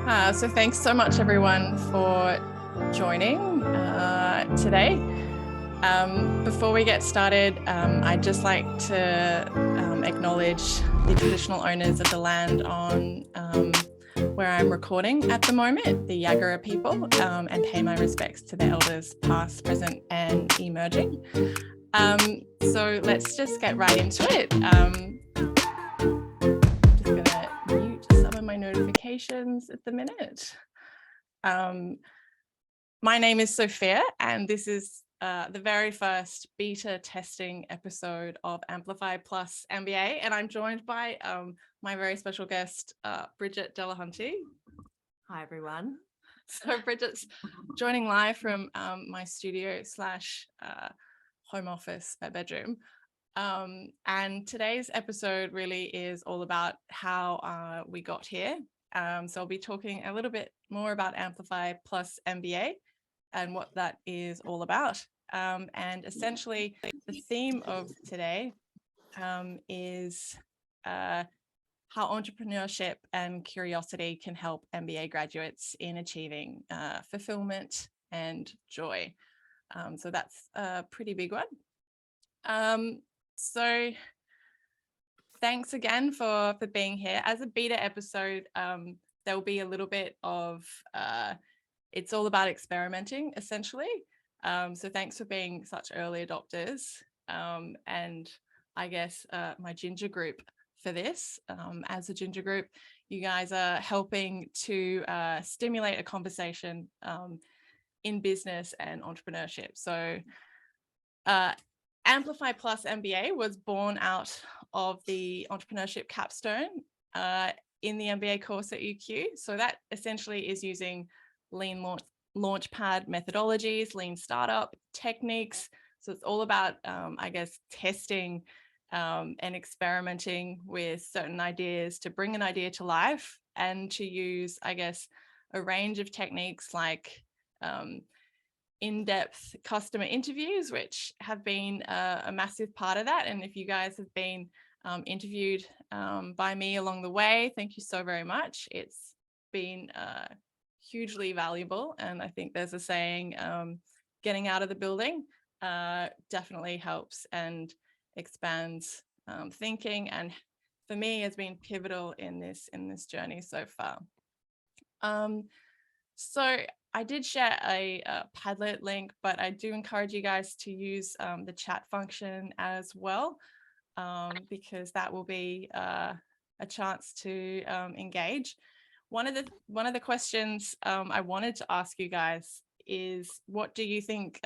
So thanks so much everyone for joining today. Before we get started, I'd just like to acknowledge the traditional owners of the land on where I'm recording at the moment, the Yagara people, and pay my respects to the elders past, present and emerging. So let's just get right into it. Just gonna mute some of my notifications at the minute. My name is Sophia, and this is the very first beta testing episode of Amplify MBA, and I'm joined by my very special guest, Bridget Delahunty. Hi, everyone. So Bridget's joining live from my studio / home office, my bedroom. And today's episode really is all about how we got here. So I'll be talking a little bit more about Amplify MBA and what that is all about. And essentially the theme of today is how entrepreneurship and curiosity can help MBA graduates in achieving fulfillment and joy. So that's a pretty big one. So thanks again for being here. As a beta episode, there'll be a little bit of, it's all about experimenting essentially. So thanks for being such early adopters. And I guess my ginger group for this, as a ginger group, you guys are helping to stimulate a conversation in business and entrepreneurship. So Amplify MBA was born out of the entrepreneurship capstone in the MBA course at UQ. So that essentially is using lean launchpad methodologies, lean startup techniques. So it's all about, I guess, testing and experimenting with certain ideas to bring an idea to life and to use, I guess, a range of techniques like in-depth customer interviews, which have been a massive part of that. And if you guys have been interviewed by me along the way, thank you so very much. It's been hugely valuable. And I think there's a saying, getting out of the building definitely helps and expands thinking. And for me, has been pivotal in this journey so far. So I did share a Padlet link, but I do encourage you guys to use the chat function as well, because that will be a chance to engage. One of the questions I wanted to ask you guys is, what do you think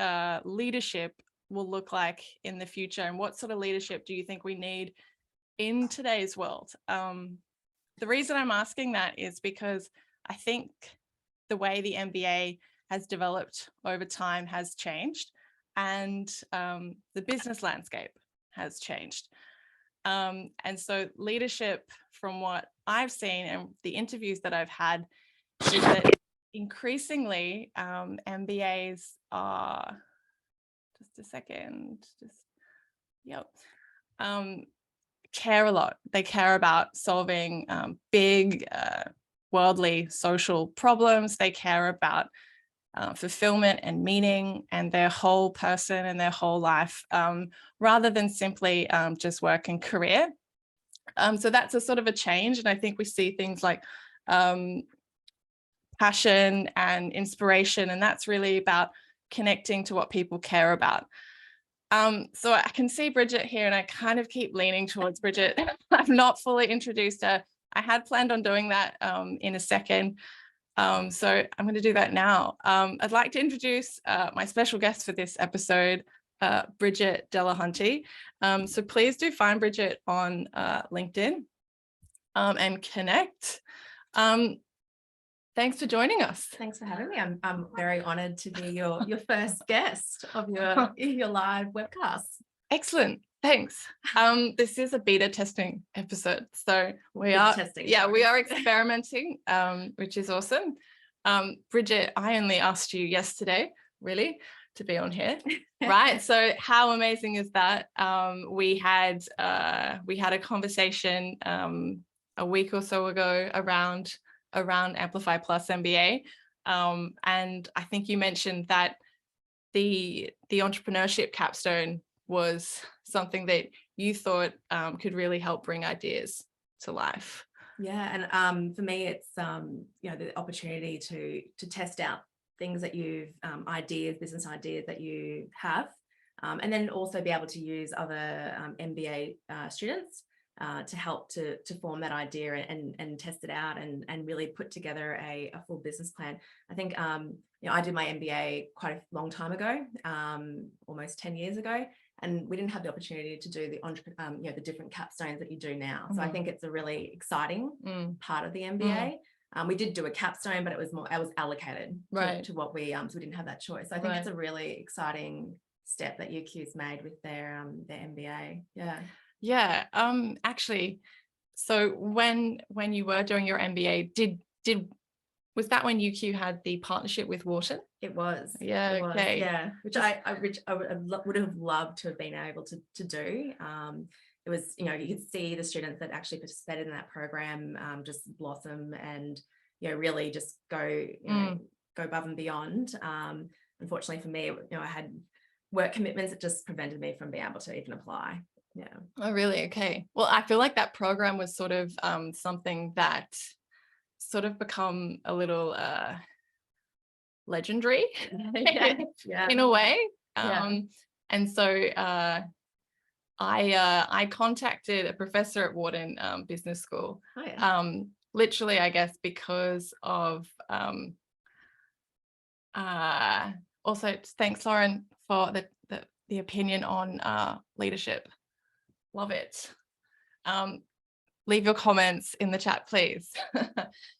leadership will look like in the future, and what sort of leadership do you think we need in today's world? The reason I'm asking that is because I think the way the MBA has developed over time has changed, and the business landscape has changed. And so leadership, from what I've seen and the interviews that I've had, is that increasingly MBAs are, care a lot. They care about solving big worldly social problems. They care about fulfillment and meaning and their whole person and their whole life, rather than simply just work and career. So that's a sort of a change. And I think we see things like passion and inspiration, and that's really about connecting to what people care about. So I can see Bridget here, and I kind of keep leaning towards Bridget. I've not fully introduced her. I had planned on doing that in a second. So I'm going to do that now. I'd like to introduce my special guest for this episode, Bridget Delahunty. So please do find Bridget on LinkedIn and connect. Thanks for joining us. Thanks for having me. I'm very honoured to be your first guest of your live webcast. Excellent. Thanks. This is a beta testing episode, so we are experimenting, which is awesome. Bridget, I only asked you yesterday, really, to be on here, right? So how amazing is that? We had a conversation a week or so ago around around Amplify Plus MBA. And I think you mentioned that the entrepreneurship capstone was something that you thought could really help bring ideas to life. Yeah, and for me, it's the opportunity to test out things that you've business ideas that you have, and then also be able to use other MBA students to help to form that idea and test it out and really put together a full business plan. I think I did my MBA quite a long time ago, almost 10 years ago. And we didn't have the opportunity to do the different capstones that you do now. So I think it's a really exciting part of the MBA. We did do a capstone, but it was allocated to what we so we didn't have that choice. So I think it's a really exciting step that UQ's made with their MBA. Yeah. Actually, so when you were doing your MBA, was that when UQ had the partnership with Wharton? It was. Yeah. Okay. Yeah. Which I would have loved to have been able to do. It was, you could see the students that actually participated in that program just blossom and, really just go above and beyond. Unfortunately for me, I had work commitments that just prevented me from being able to even apply. Yeah. Oh, really? Okay. Well, I feel like that program was sort of something that sort of become a little legendary in a way. And so I contacted a professor at Wharton Business School. Literally, I guess, because of also thanks, Lauren, for the opinion on leadership. Love it. Leave your comments in the chat, please.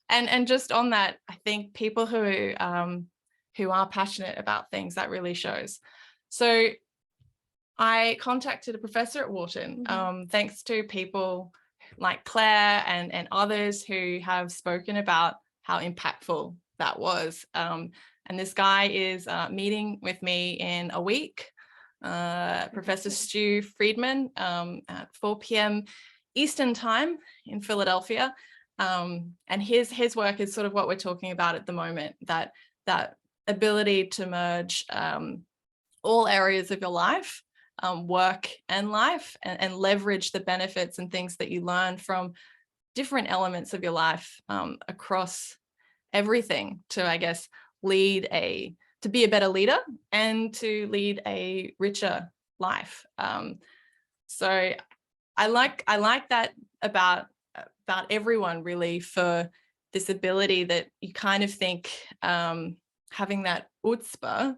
and just on that, I think people who are passionate about things, that really shows. So I contacted a professor at Wharton, thanks to people like Claire and others who have spoken about how impactful that was. And this guy is meeting with me in a week, Professor Stu Friedman, at 4 p.m. Eastern time in Philadelphia. And his work is sort of what we're talking about at the moment, that ability to merge all areas of your life, work and life, and leverage the benefits and things that you learn from different elements of your life across everything to, I guess, to be a better leader and to lead a richer life. So I like that about everyone, really, for this ability that you kind of think having that chutzpah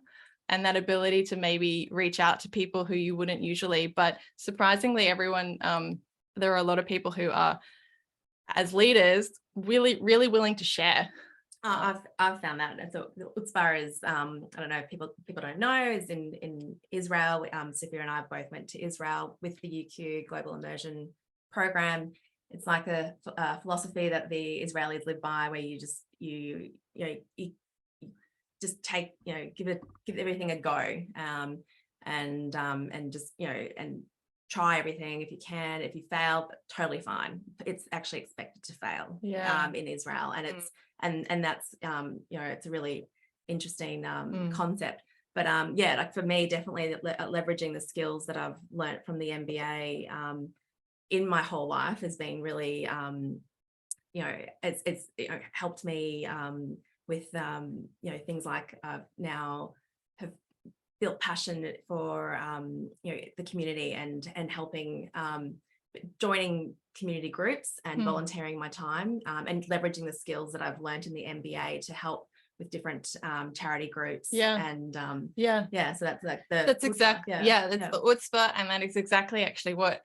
and that ability to maybe reach out to people who you wouldn't usually, but surprisingly everyone, there are a lot of people who are, as leaders, really, really willing to share. I've found that. So chutzpah is, I don't know if people don't know, is in Israel. Sophia and I both went to Israel with the UQ Global Immersion program. It's like a philosophy that the Israelis live by, where you just you just take, give everything a go, and just and try everything if you can. If you fail, totally fine. It's actually expected to fail in Israel, and it's and that's it's a really interesting concept. But like for me, definitely leveraging the skills that I've learned from the MBA in my whole life has been really it's helped me with things like now have built passion for the community and helping joining community groups and volunteering my time and leveraging the skills that I've learned in the MBA to help with different charity groups. And so that's like that's exactly that's the chutzpah, and that is exactly actually what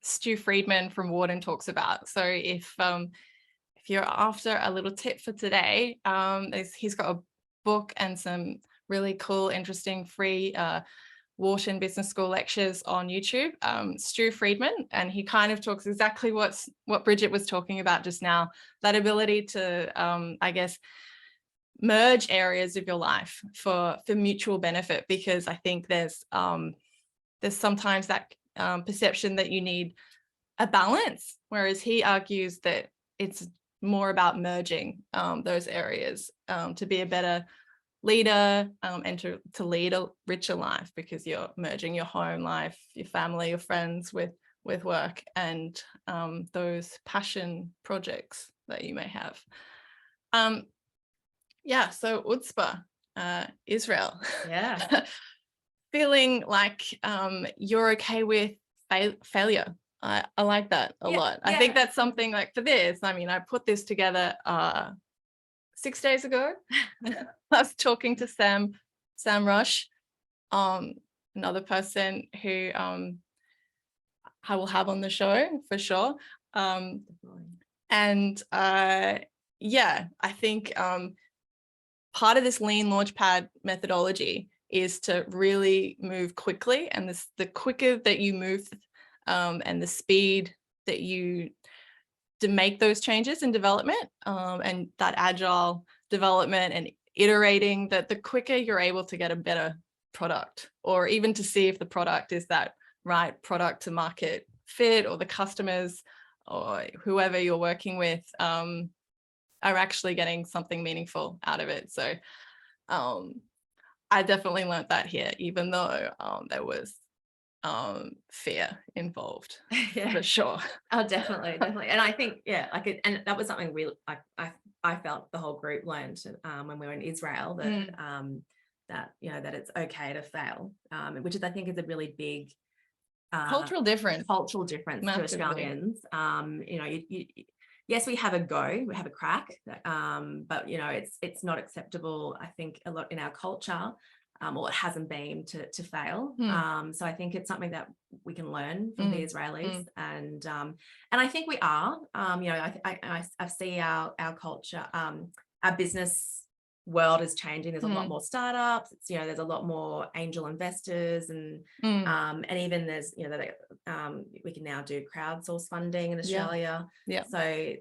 Stu Friedman from Wharton talks about. So if you're after a little tip for today, he's got a book and some really cool, interesting, free Wharton Business School lectures on YouTube, Stu Friedman, and he kind of talks exactly what Bridget was talking about just now, that ability to, I guess, merge areas of your life for mutual benefit, because I think there's sometimes that perception that you need a balance, whereas he argues that it's more about merging those areas to be a better leader and to lead a richer life, because you're merging your home life, your family, your friends with work and those passion projects that you may have. Yeah, so Utspa, Israel. Yeah. Feeling like you're okay with failure. I like that a lot. I think that's something like for this, I mean, I put this together 6 days ago. I was talking to Sam Rush, another person who I will have on the show for sure. And yeah, I think part of this lean launchpad methodology is to really move quickly, and the quicker that you move and the speed that you to make those changes in development and that agile development and iterating, that the quicker you're able to get a better product, or even to see if the product is that right product to market fit, or the customers or whoever you're working with are actually getting something meaningful out of it. So I definitely learned that here, even though there was fear involved. Yeah, for sure. Oh, definitely. And I think, yeah, like and that was something really I felt the whole group learned when we were in Israel, that that, you know, that it's okay to fail, which is, I think, is a really big cultural difference to Australians. You know, yes, we have a go, we have a crack, but you know, it's not acceptable, I think, a lot in our culture, or it hasn't been to fail. So I think it's something that we can learn from the Israelis, and I think we are. You know, I see our culture, our business world is changing. There's a lot more startups. It's, you know, there's a lot more angel investors, and even there's, you know, that we can now do crowdsource funding in Australia. So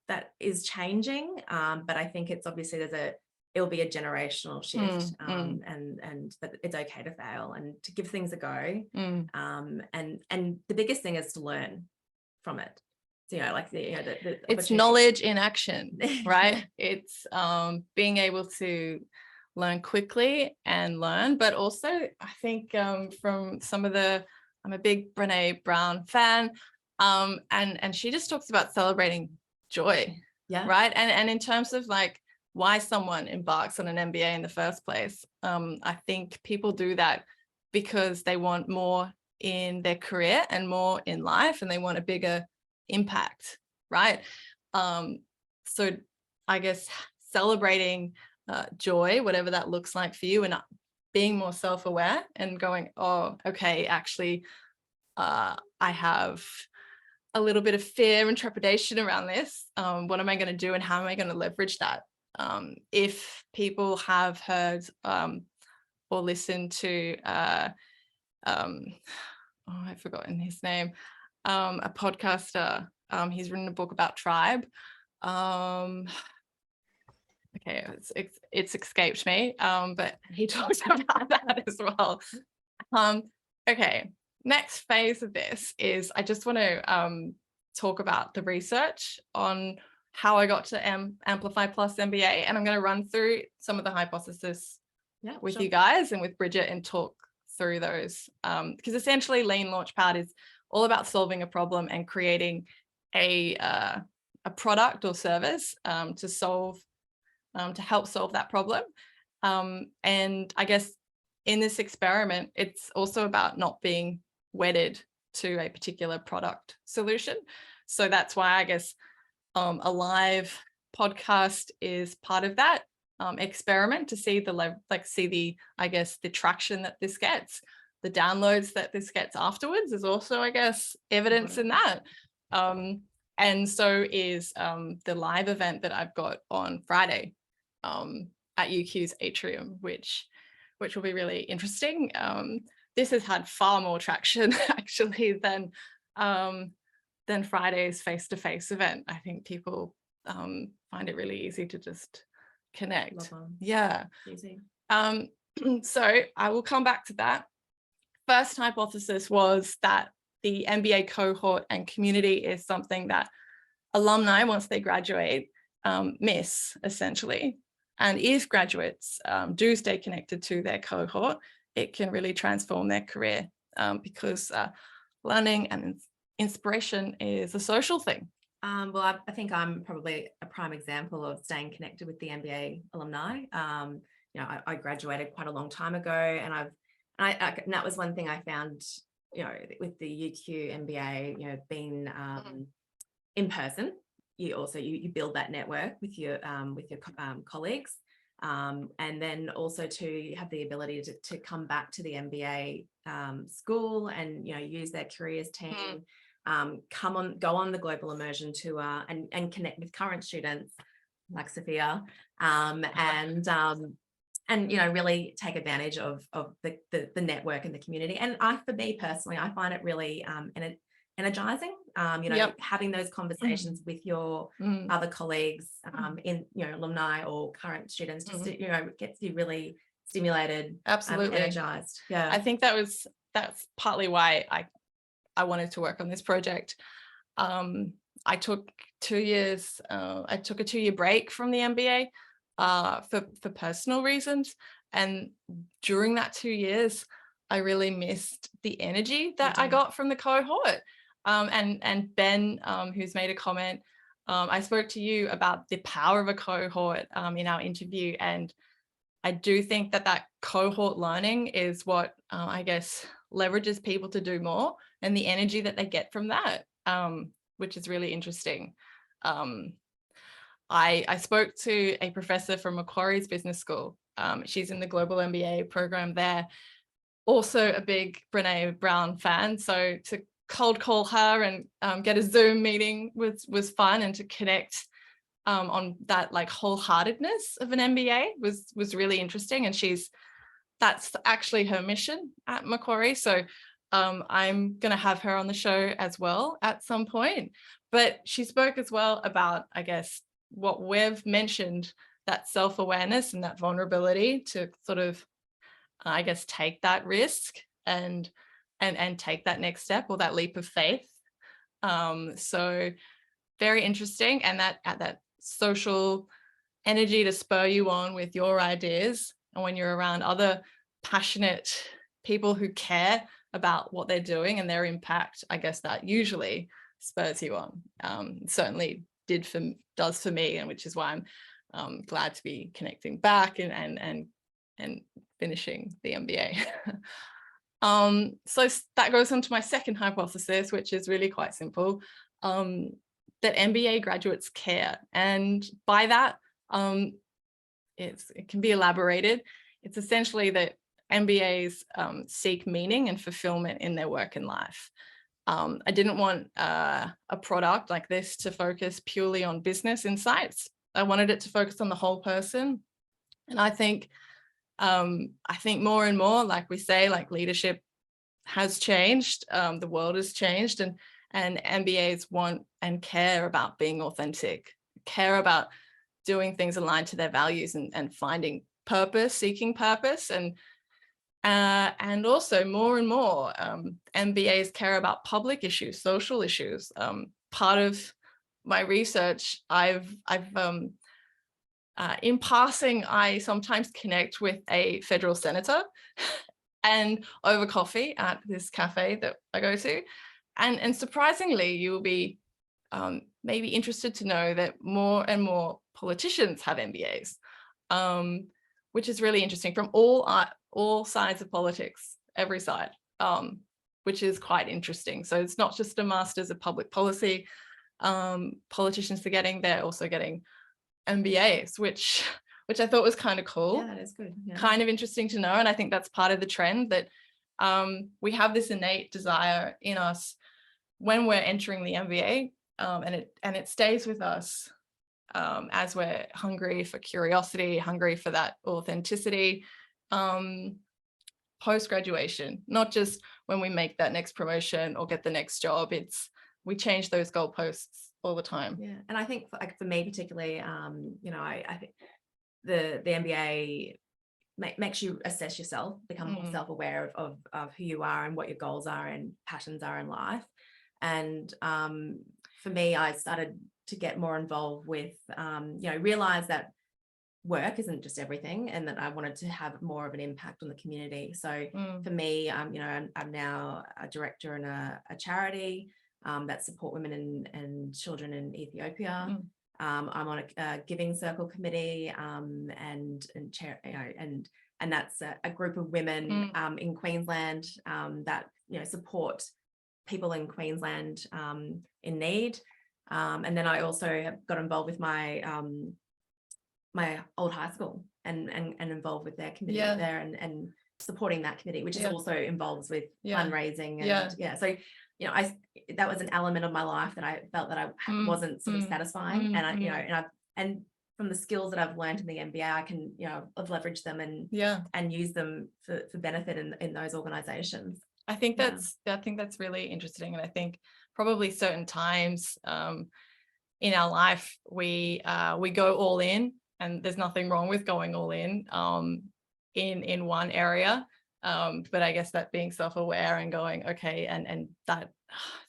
that is changing, but I think it's obviously it'll be a generational shift, and that it's okay to fail and to give things a go, and the biggest thing is to learn from it. So, you know, like it's knowledge in action, right? It's being able to learn quickly and learn, but also I think from some of I'm a big Brené Brown fan, and she just talks about celebrating joy, right? And in terms of like why someone embarks on an MBA in the first place, I think people do that because they want more in their career and more in life, and they want a bigger impact, right? So I guess celebrating joy, whatever that looks like for you, and being more self-aware and going, oh, okay, actually I have a little bit of fear and trepidation around this. What am I going to do, and how am I going to leverage that? If people have heard or listened to I've forgotten his name, a podcaster, he's written a book about tribe. Okay, it's escaped me, but he talks about that as well. Okay, next phase of this is I just want to talk about the research on how I got to Amplify Plus MBA, and I'm going to run through some of the hypotheses with you guys and with Bridget, and talk through those, because essentially Lean Launchpad is all about solving a problem and creating a product or service to help solve that problem. And I guess in this experiment, it's also about not being wedded to a particular product solution. So that's why I guess a live podcast is part of that experiment, to see the traction that this gets. The downloads that this gets afterwards is also, I guess, evidence in that. And so is the live event that I've got on Friday at UQ's Atrium, which will be really interesting. This has had far more traction actually than Friday's face-to-face event. I think people find it really easy to just connect. Easy. So I will come back to that. First hypothesis was that the MBA cohort and community is something that alumni, once they graduate, miss essentially. And if graduates do stay connected to their cohort, it can really transform their career, because learning and inspiration is a social thing. Well, I think I'm probably a prime example of staying connected with the MBA alumni. You know, I graduated quite a long time ago, and and that was one thing I found, you know, with the UQ MBA, you know, being in person, you also you build that network with your colleagues, and then also to have the ability to come back to the MBA school and, you know, use their careers team. Go on the global immersion tour and connect with current students like Sophia, and you know, really take advantage of the network and the community. And for me personally, I find it really energizing, you know, having those conversations with your other colleagues, in, you know, alumni or current students, just to, you know, gets you really stimulated, absolutely energized. Yeah, I think that's partly why I wanted to work on this project. I took 2 years. I took a 2-year break from the MBA for personal reasons, and during that 2 years, I really missed the energy that I got from the cohort. And Ben, who's made a comment, I spoke to you about the power of a cohort in our interview, and I do think that cohort learning is what I guess leverages people to do more, and the energy that they get from that, which is really interesting. I spoke to a professor from Macquarie's business school. She's in the global MBA program there. Also a big Brene Brown fan. So to cold call her and get a Zoom meeting was fun, and to connect on that like wholeheartedness of an MBA was really interesting. And that's actually her mission at Macquarie. So I'm going to have her on the show as well at some point. But she spoke as well about, I guess, what we've mentioned, that self-awareness and that vulnerability to sort of, I guess, take that risk and take that next step, or that leap of faith. So very interesting. And that social energy to spur you on with your ideas. And when you're around other passionate people who care about what they're doing and their impact, I guess that usually spurs you on. Certainly does for me, and which is why I'm glad to be connecting back and finishing the MBA. So that goes on to my second hypothesis, which is really quite simple, that MBA graduates care. And by that, it can be elaborated. It's essentially that MBAs seek meaning and fulfillment in their work and life. I didn't want a product like this to focus purely on business insights. I wanted it to focus on the whole person. And I think more and more, like we say, like leadership has changed, the world has changed, and MBAs want and care about being authentic, care about doing things aligned to their values and finding purpose, seeking purpose, and also more and more MBAs care about public issues, social issues. Part of my research, in passing, I sometimes connect with a federal senator and over coffee at this cafe that I go to. And surprisingly, you'll be maybe interested to know that more and more politicians have MBAs, which is really interesting, from all sides of politics, every side, which is quite interesting. So it's not just a master's of public policy politicians are getting, they're also getting MBAs, which I thought was kind of cool. Yeah, that is good. Yeah. Kind of interesting to know. And I think that's part of the trend, that we have this innate desire in us when we're entering the MBA, and it stays with us as we're hungry for curiosity, hungry for that authenticity, post-graduation, not just when we make that next promotion or get the next job. We change those goalposts all the time. Yeah, and I think for me particularly, you know, I think the MBA makes you assess yourself, become more self-aware of who you are and what your goals are and passions are in life. And for for me, I started to get more involved with, realize that work isn't just everything, and that I wanted to have more of an impact on the community. So for me, I'm now a director in a charity that support women and children in Ethiopia. I'm on a giving circle committee, and that's a group of women in Queensland that support people in Queensland in need. And then I also have got involved with my my old high school and involved with their committee there, and supporting that committee, which is also involves with fundraising and so that was an element of my life that I felt that I wasn't sort of satisfying, and and from the skills that I've learned in the MBA, I can I've leveraged them and use them for benefit in those organizations. I think that's really interesting, and I think probably certain times in our life we go all in, and there's nothing wrong with going all in one area, but I guess that being self-aware and going okay, and that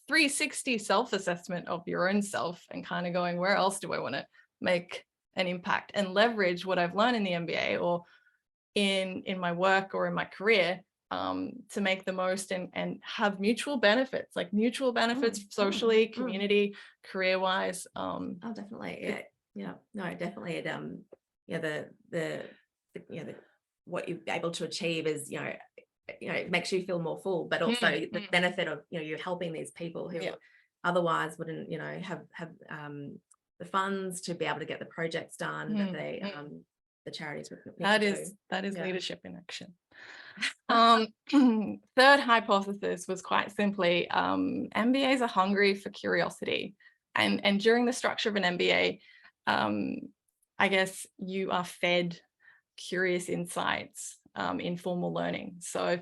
360 self-assessment of your own self, and kind of going, where else do I want to make an impact and leverage what I've learned in the MBA or in my work or in my career to make the most and have mutual benefits socially, community, career-wise. Definitely. Definitely. The what you're able to achieve is, it makes you feel more full, but also the benefit of, you're helping these people who otherwise wouldn't, have the funds to be able to get the projects done that they, the charities would need that is leadership in action. Third hypothesis was quite simply, MBAs are hungry for curiosity, and during the structure of an MBA, I guess you are fed curious insights, informal learning. So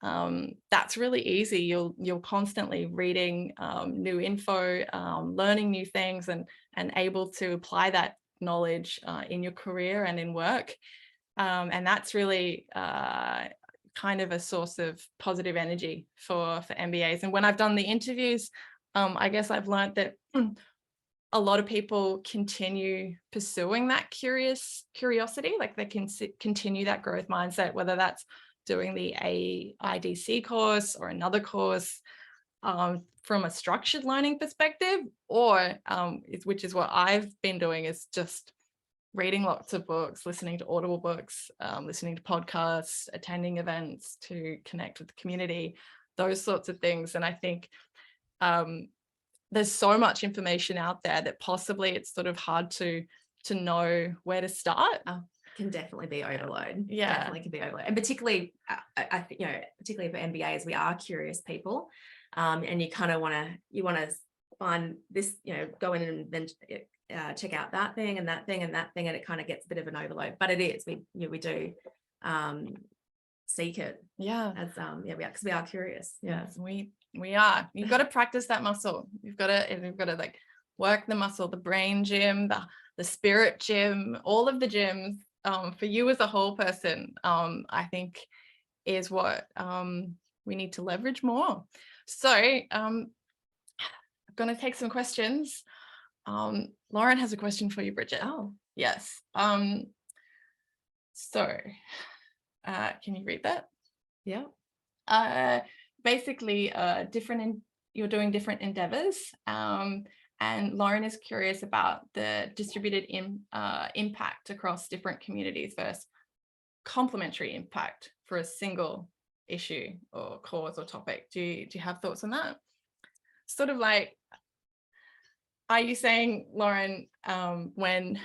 that's really easy. You're constantly reading new info, learning new things, and able to apply that knowledge in your career and in work, and that's really kind of a source of positive energy for MBAs. And when I've done the interviews, I guess I've learned that a lot of people continue pursuing that curiosity, like they can continue that growth mindset, whether that's doing the AIDC course or another course from a structured learning perspective, or which is what I've been doing, is just reading lots of books, listening to Audible books, listening to podcasts, attending events to connect with the community, those sorts of things. And I think there's so much information out there that possibly it's sort of hard to know where to start. Can definitely be overload. Definitely can be overload. And particularly, I think, particularly for MBAs, we are curious people, and you kind of want to find this, go in and then check out that thing and that thing and that thing, and it kind of gets a bit of an overload. But it is, we do seek it. As because we are curious. Yes, we are. You've got to practice that muscle. You've got to like work the muscle, the brain gym, the spirit gym, all of the gyms. For you as a whole person, I think is what we need to leverage more. So I'm going to take some questions. Lauren has a question for you, Bridget. Oh, yes. So can you read that? Yeah. Basically, you're doing different endeavors. And Lauren is curious about the distributed impact across different communities versus complementary impact for a single issue or cause or topic. Do you have thoughts on that? Sort of like, are you saying, Lauren, when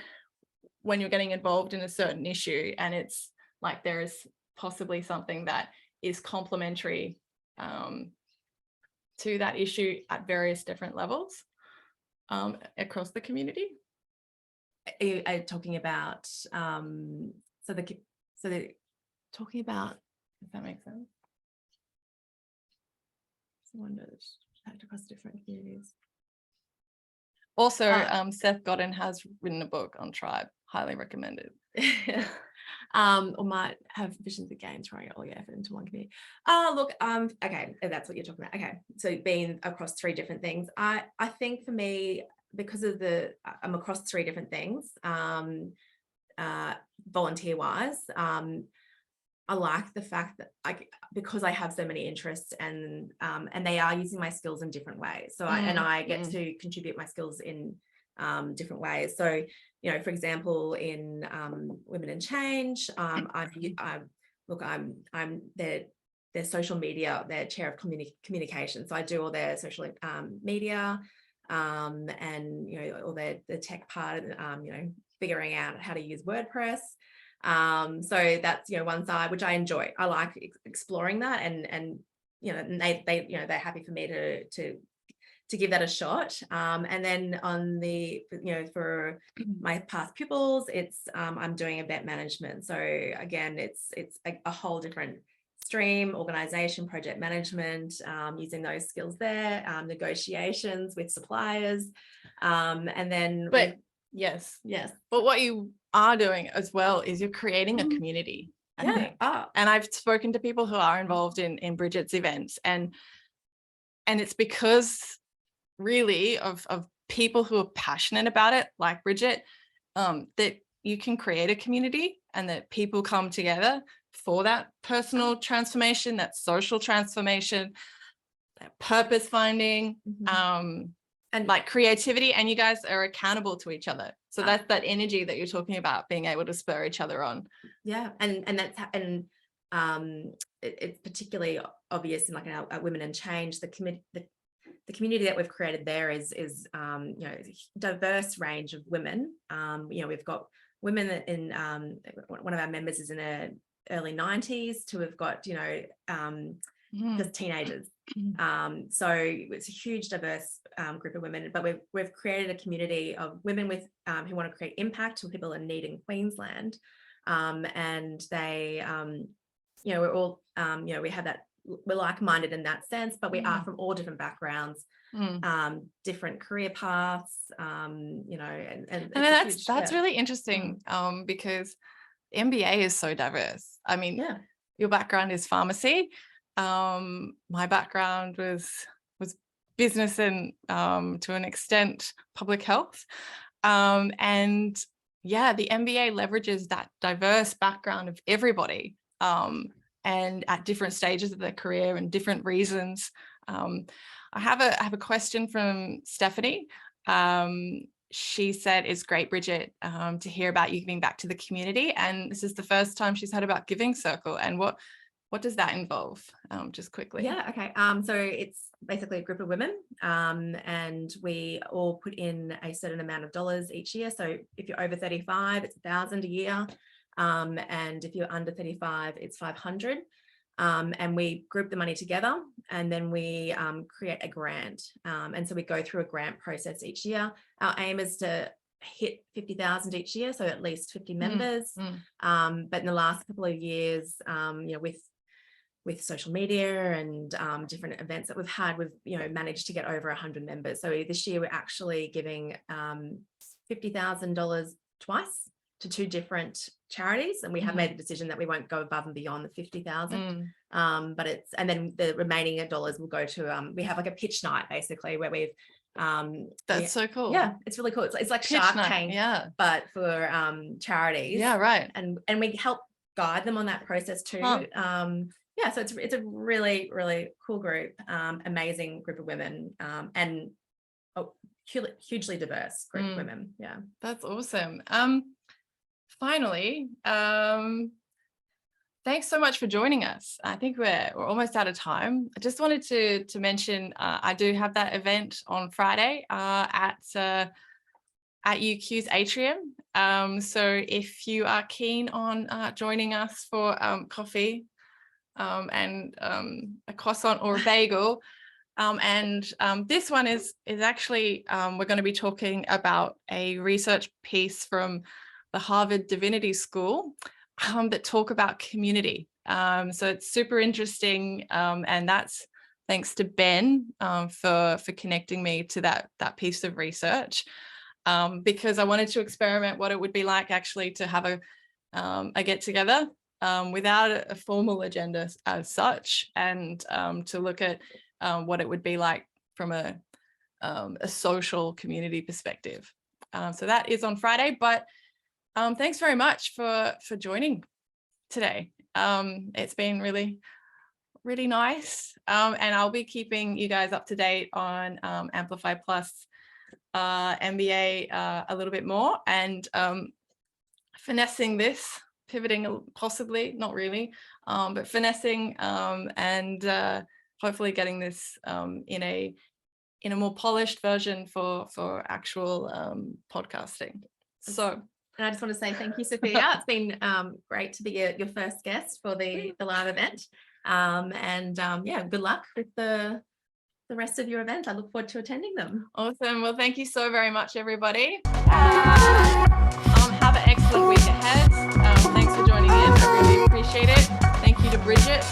you're getting involved in a certain issue and it's like there is possibly something that is complementary to that issue at various different levels across the community? Are you talking about talking about, does that make sense? Someone across different communities. Also, Seth Godin has written a book on tribe, highly recommended. or might have visions again, throwing all your effort into one community. Look, okay, that's what you're talking about. Okay, so being across 3 different things. I think for me, because of I'm across 3 different things, volunteer-wise. I like the fact that because I have so many interests and they are using my skills in different ways. So I get to contribute my skills in different ways. So, you know, for example, in Women in Change, I'm their social media, their chair of communication. So I do all their social media and, you know, all the tech part, you know, figuring out how to use WordPress. So that's, you know, one side, which I enjoy. I like exploring that, and you know, and they you know, they're happy for me to give that a shot. And then on the, you know, for my past pupils, it's I'm doing event management. So again, it's a whole different stream, organization, project management, using those skills there, negotiations with suppliers, and then yes, yes. But what you are doing as well is you're creating a community, I think. And I've spoken to people who are involved in Bridget's events, and it's because really of people who are passionate about it, like Bridget, that you can create a community and that people come together for that personal transformation, that social transformation, that purpose finding, and like creativity, and you guys are accountable to each other. So that's that energy that you're talking about, being able to spur each other on. Yeah, and that's it's particularly obvious in like our Women in Change. The community that we've created there is you know, a diverse range of women. You know, we've got women in one of our members is in her early 90s to we've got, you know, just teenagers. So it's a huge diverse group of women, but we've created a community of women with who want to create impact for people in need in Queensland, and they you know, we're all you know, we have that, we're like-minded in that sense, but we are from all different backgrounds, different career paths, you know, and that's really interesting, because MBA is so diverse. I mean, your background is pharmacy. My background was business and to an extent public health, and yeah, the MBA leverages that diverse background of everybody, and at different stages of their career and different reasons. I have a question from Stephanie. She said, it's great, Bridget, to hear about you giving back to the community, and this is the first time she's heard about Giving Circle, and what does that involve? Just quickly. Yeah, okay. So it's basically a group of women, and we all put in a certain amount of dollars each year. So if you're over 35, it's $1,000 a year, and if you're under 35, it's 500. And we group the money together, and then we create a grant. And so we go through a grant process each year. Our aim is to hit 50,000 each year, so at least 50 members. But in the last couple of years, you know, with social media and different events that we've had, we've, you know, managed to get over 100 members. So this year we're actually giving $50,000 twice to 2 different charities, and we have made the decision that we won't go above and beyond the 50,000. But it's, and then the remaining dollars will go to we have like a pitch night basically where we've that's so cool. Yeah, it's really cool. It's like Shark Tank, but for charities. Yeah, right. And we help guide them on that process too. Yeah, so it's a really, really cool group, amazing group of women, and hugely diverse group of women. Yeah, that's awesome. Finally, thanks so much for joining us. I think we're almost out of time. I just wanted to mention I do have that event on Friday at UQ's atrium. So if you are keen on joining us for coffee and a croissant or a bagel, and this one is actually we're going to be talking about a research piece from the Harvard Divinity School that talk about community. So it's super interesting, and that's thanks to Ben for connecting me to that piece of research, because I wanted to experiment what it would be like actually to have a get together without a formal agenda as such, and to look at what it would be like from a social community perspective. So that is on Friday, but thanks very much for joining today. It's been really nice, and I'll be keeping you guys up to date on Amplify Plus MBA a little bit more, and finessing this, pivoting possibly, not really, but finessing and hopefully getting this in a more polished version for actual podcasting. So, and I just want to say thank you, Sophia. It's been great to be your first guest for the live event. Yeah, good luck with the rest of your event. I look forward to attending them. Awesome. Well, thank you so very much, everybody. Have an excellent week ahead. Thanks for joining in. I really appreciate it. Thank you to Bridget